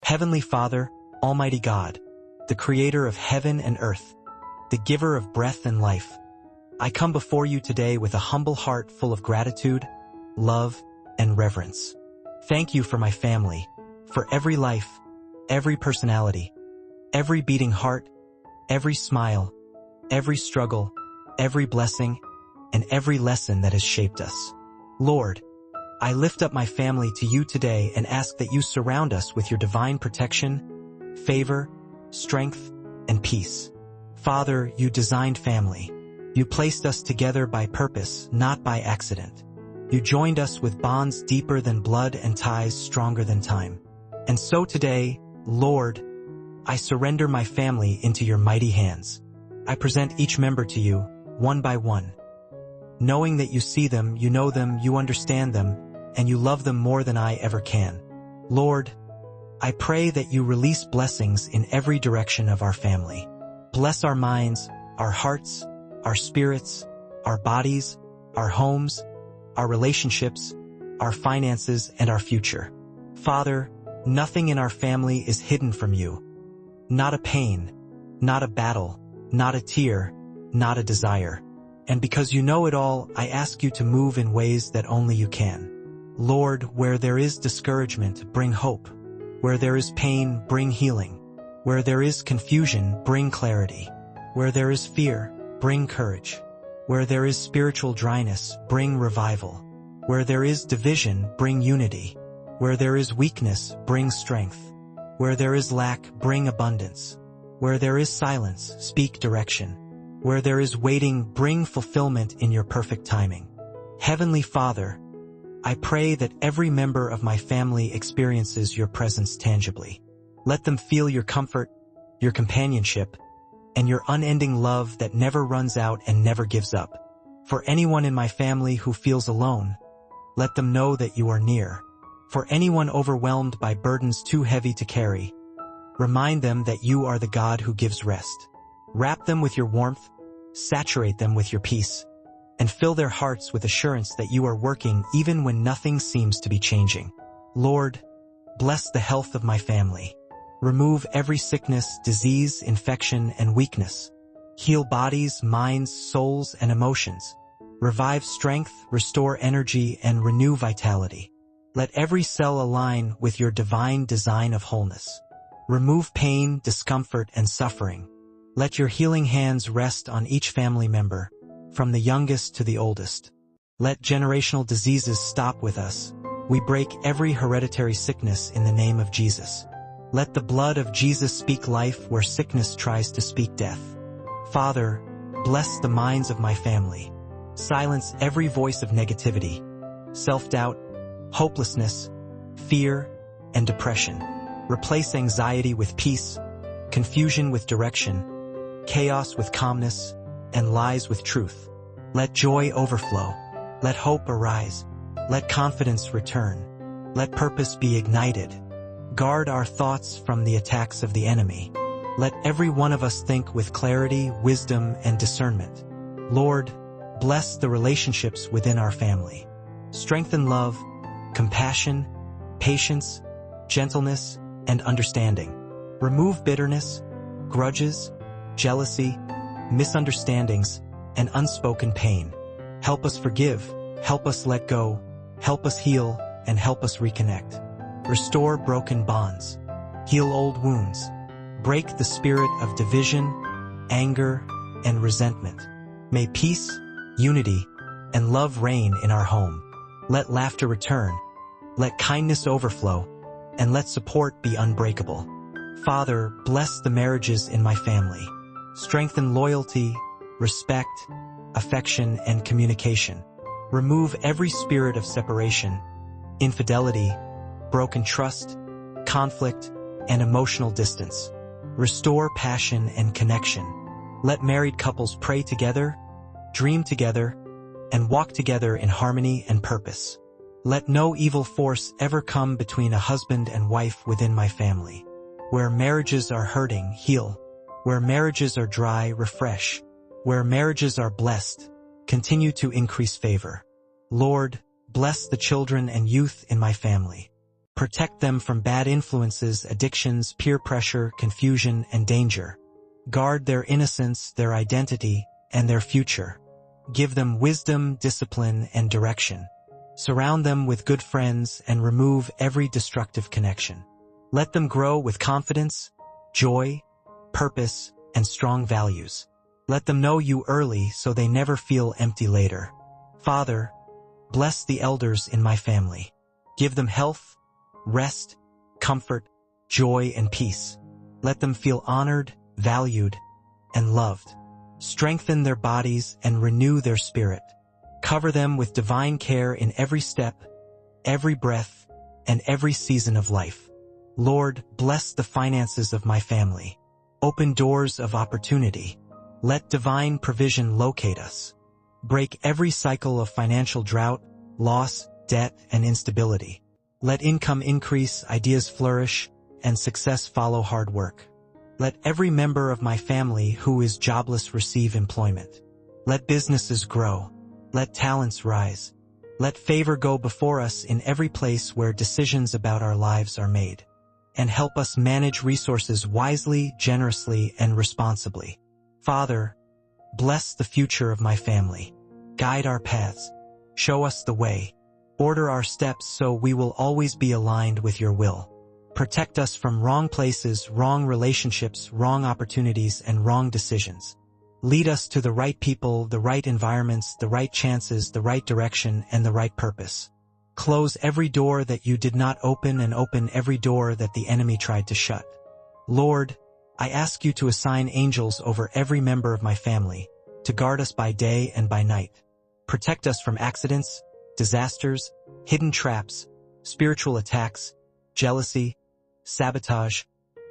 Heavenly Father, Almighty God, the creator of heaven and earth, the giver of breath and life, I come before you today with a humble heart full of gratitude, love, and reverence. Thank you for my family, for every life, every personality, every beating heart, every smile, every struggle, every blessing, and every lesson that has shaped us. Lord, I lift up my family to you today and ask that you surround us with your divine protection, favor, strength, and peace. Father, you designed family. You placed us together by purpose, not by accident. You joined us with bonds deeper than blood and ties stronger than time. And so today, Lord, I surrender my family into your mighty hands. I present each member to you, one by one. Knowing that you see them, you know them, you understand them, and you love them more than I ever can. Lord, I pray that you release blessings in every direction of our family. Bless our minds, our hearts, our spirits, our bodies, our homes, our relationships, our finances, and our future. Father, nothing in our family is hidden from you. Not a pain, not a battle, not a tear, not a desire. And because you know it all, I ask you to move in ways that only you can. Lord, where there is discouragement, bring hope. Where there is pain, bring healing. Where there is confusion, bring clarity. Where there is fear, bring courage. Where there is spiritual dryness, bring revival. Where there is division, bring unity. Where there is weakness, bring strength. Where there is lack, bring abundance. Where there is silence, speak direction. Where there is waiting, bring fulfillment in your perfect timing. Heavenly Father, I pray that every member of my family experiences your presence tangibly. Let them feel your comfort, your companionship, and your unending love that never runs out and never gives up. For anyone in my family who feels alone, let them know that you are near. For anyone overwhelmed by burdens too heavy to carry, remind them that you are the God who gives rest. Wrap them with your warmth, saturate them with your peace, and fill their hearts with assurance that you are working even when nothing seems to be changing. Lord, bless the health of my family. Remove every sickness, disease, infection, and weakness. Heal bodies, minds, souls, and emotions. Revive strength, restore energy, and renew vitality. Let every cell align with your divine design of wholeness. Remove pain, discomfort, and suffering. Let your healing hands rest on each family member, from the youngest to the oldest. Let generational diseases stop with us. We break every hereditary sickness in the name of Jesus. Let the blood of Jesus speak life where sickness tries to speak death. Father, bless the minds of my family. Silence every voice of negativity, self-doubt, hopelessness, fear, and depression. Replace anxiety with peace, confusion with direction, chaos with calmness, and lies with truth. Let joy overflow. Let hope arise. Let confidence return. Let purpose be ignited. Guard our thoughts from the attacks of the enemy. Let every one of us think with clarity, wisdom, and discernment. Lord, bless the relationships within our family. Strengthen love, compassion, patience, gentleness, and understanding. Remove bitterness, grudges, jealousy, misunderstandings, and unspoken pain. Help us forgive, help us let go, help us heal, and help us reconnect. Restore broken bonds, heal old wounds, break the spirit of division, anger, and resentment. May peace, unity, and love reign in our home. Let laughter return, let kindness overflow, and let support be unbreakable. Father, bless the marriages in my family. Strengthen loyalty, respect, affection, and communication. Remove every spirit of separation, infidelity, broken trust, conflict, and emotional distance. Restore passion and connection. Let married couples pray together, dream together, and walk together in harmony and purpose. Let no evil force ever come between a husband and wife within my family. Where marriages are hurting, heal. Where marriages are dry, refresh. Where marriages are blessed, continue to increase favor. Lord, bless the children and youth in my family. Protect them from bad influences, addictions, peer pressure, confusion, and danger. Guard their innocence, their identity, and their future. Give them wisdom, discipline, and direction. Surround them with good friends and remove every destructive connection. Let them grow with confidence, joy, purpose, and strong values. Let them know you early so they never feel empty later. Father, bless the elders in my family. Give them health, rest, comfort, joy, and peace. Let them feel honored, valued, and loved. Strengthen their bodies and renew their spirit. Cover them with divine care in every step, every breath, and every season of life. Lord, bless the finances of my family. Open doors of opportunity. Let divine provision locate us. Break every cycle of financial drought, loss, debt, and instability. Let income increase, ideas flourish, and success follow hard work. Let every member of my family who is jobless receive employment. Let businesses grow. Let talents rise. Let favor go before us in every place where decisions about our lives are made. And help us manage resources wisely, generously, and responsibly. Father, bless the future of my family. Guide our paths. Show us the way. Order our steps so we will always be aligned with your will. Protect us from wrong places, wrong relationships, wrong opportunities, and wrong decisions. Lead us to the right people, the right environments, the right chances, the right direction, and the right purpose. Close every door that you did not open and open every door that the enemy tried to shut. Lord, I ask you to assign angels over every member of my family, to guard us by day and by night. Protect us from accidents, disasters, hidden traps, spiritual attacks, jealousy, sabotage,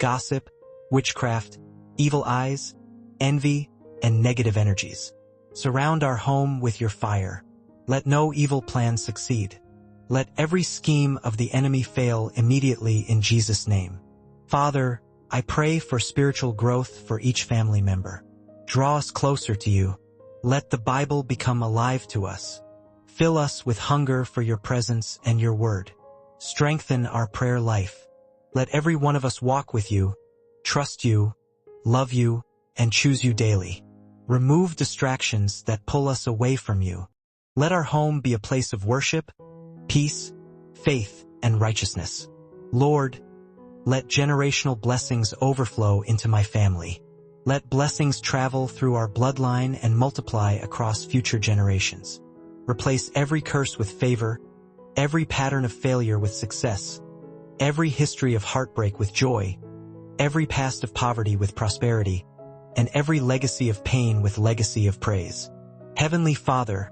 gossip, witchcraft, evil eyes, envy, and negative energies. Surround our home with your fire. Let no evil plan succeed. Let every scheme of the enemy fail immediately in Jesus' name. Father, I pray for spiritual growth for each family member. Draw us closer to you. Let the Bible become alive to us. Fill us with hunger for your presence and your word. Strengthen our prayer life. Let every one of us walk with you, trust you, love you, and choose you daily. Remove distractions that pull us away from you. Let our home be a place of worship, peace, faith, and righteousness. Lord, let generational blessings overflow into my family. Let blessings travel through our bloodline and multiply across future generations. Replace every curse with favor, every pattern of failure with success, every history of heartbreak with joy, every past of poverty with prosperity, and every legacy of pain with legacy of praise. Heavenly Father,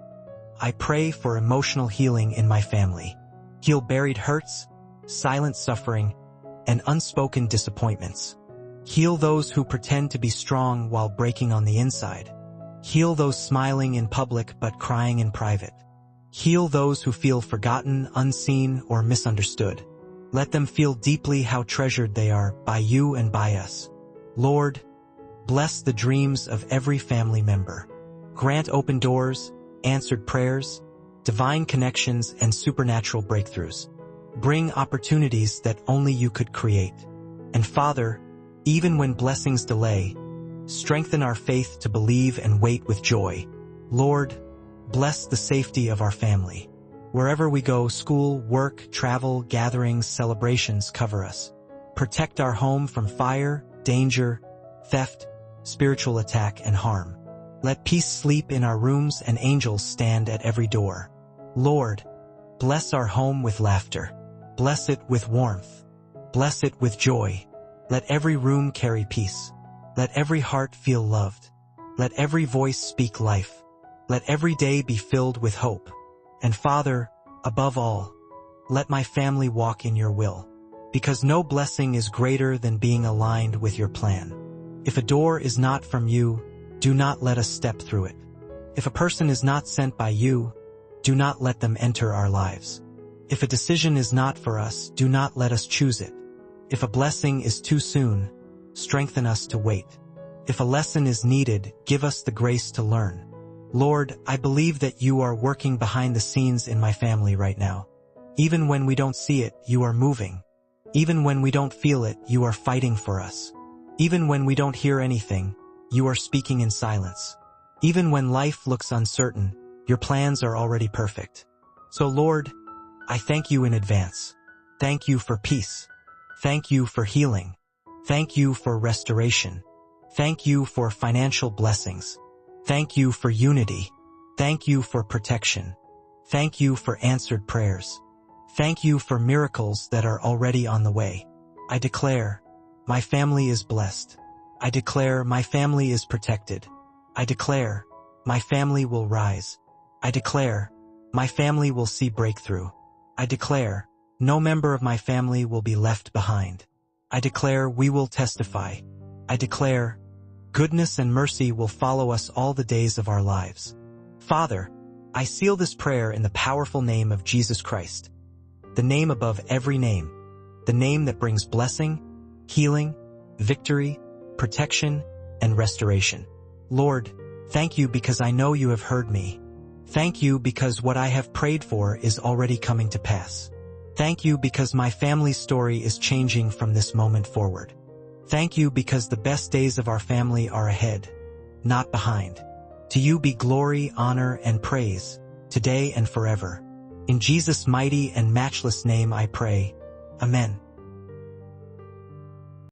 I pray for emotional healing in my family. Heal buried hurts, silent suffering, and unspoken disappointments. Heal those who pretend to be strong while breaking on the inside. Heal those smiling in public but crying in private. Heal those who feel forgotten, unseen, or misunderstood. Let them feel deeply how treasured they are by you and by us. Lord, bless the dreams of every family member. Grant open doors, answered prayers, divine connections, and supernatural breakthroughs. Bring opportunities that only you could create. And Father, even when blessings delay, strengthen our faith to believe and wait with joy. Lord, bless the safety of our family. Wherever we go, school, work, travel, gatherings, celebrations, cover us. Protect our home from fire, danger, theft, spiritual attack, and harm. Let peace sleep in our rooms and angels stand at every door. Lord, bless our home with laughter. Bless it with warmth. Bless it with joy. Let every room carry peace. Let every heart feel loved. Let every voice speak life. Let every day be filled with hope. And Father, above all, let my family walk in your will, because no blessing is greater than being aligned with your plan. If a door is not from you, do not let us step through it. If a person is not sent by you, do not let them enter our lives. If a decision is not for us, do not let us choose it. If a blessing is too soon, strengthen us to wait. If a lesson is needed, give us the grace to learn. Lord, I believe that you are working behind the scenes in my family right now. Even when we don't see it, you are moving. Even when we don't feel it, you are fighting for us. Even when we don't hear anything, you are speaking in silence. Even when life looks uncertain, your plans are already perfect. So Lord, I thank you in advance. Thank you for peace. Thank you for healing. Thank you for restoration. Thank you for financial blessings. Thank you for unity. Thank you for protection. Thank you for answered prayers. Thank you for miracles that are already on the way. I declare, my family is blessed. I declare my family is protected. I declare, my family will rise. I declare, my family will see breakthrough. I declare, no member of my family will be left behind. I declare we will testify. I declare, goodness and mercy will follow us all the days of our lives. Father, I seal this prayer in the powerful name of Jesus Christ, the name above every name, the name that brings blessing, healing, victory, protection, and restoration. Lord, thank you because I know you have heard me. Thank you because what I have prayed for is already coming to pass. Thank you because my family's story is changing from this moment forward. Thank you because the best days of our family are ahead, not behind. To you be glory, honor, and praise, today and forever. In Jesus' mighty and matchless name I pray. Amen.